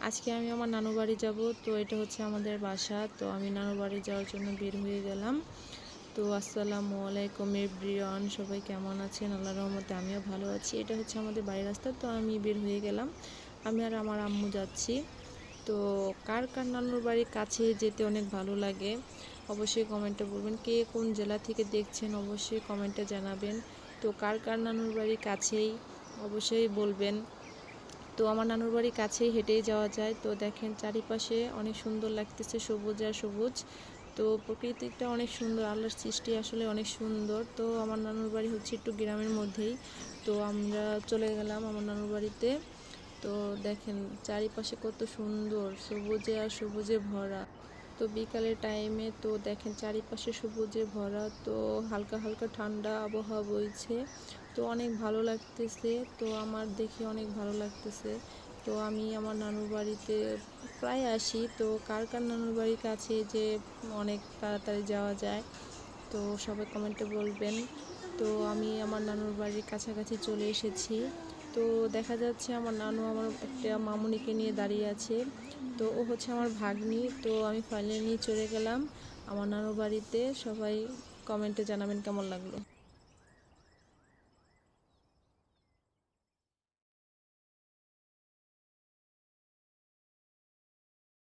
আজকে আমি আমার নানু বাড়ি যাব। তো এটা হচ্ছে আমাদের বাসা। তো আমি নানু বাড়ি যাওয়ার জন্য বের হয়ে গেলাম। তো আসসালামু আলাইকুম এভরিওয়ান, সবাই কেমন আছেন? আল্লাহর রহমতে আমিও ভালো আছি। এটা হচ্ছে আমাদের বাড়ির রাস্তা। তো আমি বের হয়ে গেলাম, আমি আর আমার আম্মু যাচ্ছি। তো কার কার নানুর বাড়ির কাছে যেতে অনেক ভালো লাগে অবশ্যই কমেন্টে বলবেন। কে কোন জেলা থেকে দেখছেন অবশ্যই কমেন্টে জানাবেন। তো কার কার নানুর বাড়ির কাছেই অবশ্যই বলবেন। তো আমার নানুর বাড়ির কাছেই হেঁটেই যাওয়া যায়। তো দেখেন চারিপাশে অনেক সুন্দর লাগতেছে, সবুজ আর সবুজ। তো প্রকৃতিটা অনেক সুন্দর, আল্লাহর সৃষ্টি আসলে অনেক সুন্দর। তো আমার নানুর বাড়ি হচ্ছে একটু গ্রামের মধ্যেই। তো আমরা চলে গেলাম আমার নানুর বাড়িতে। তো দেখেন চারিপাশে কত সুন্দর, সবুজে আর সবুজে ভরা। তো বিকালের টাইমে তো দেখেন চারিপাশে সবুজে ভরা। তো হালকা হালকা ঠান্ডা আবহাওয়া বইছে। তো অনেক ভালো লাগতেছে। তো আমার দেখে অনেক ভালো লাগতেছে। তো আমি আমার নানুর বাড়িতে প্রায় আসি। তো কার কার নানুর বাড়ির কাছে যে অনেক তাড়াতাড়ি যাওয়া যায় তো সবাই কমেন্টে বলবেন। তো আমি আমার নানুর বাড়ির কাছাকাছি চলে এসেছি। তো দেখা যাচ্ছে আমার নানু আমার একটা মামুনিকে নিয়ে দাঁড়িয়ে আছে। তো ও হচ্ছে আমার ভাগ্নি। তো আমি ফাইনালি নিয়ে চলে গেলাম আমার নানুর বাড়িতে। সবাই কমেন্টে জানাবেন কেমন লাগলো।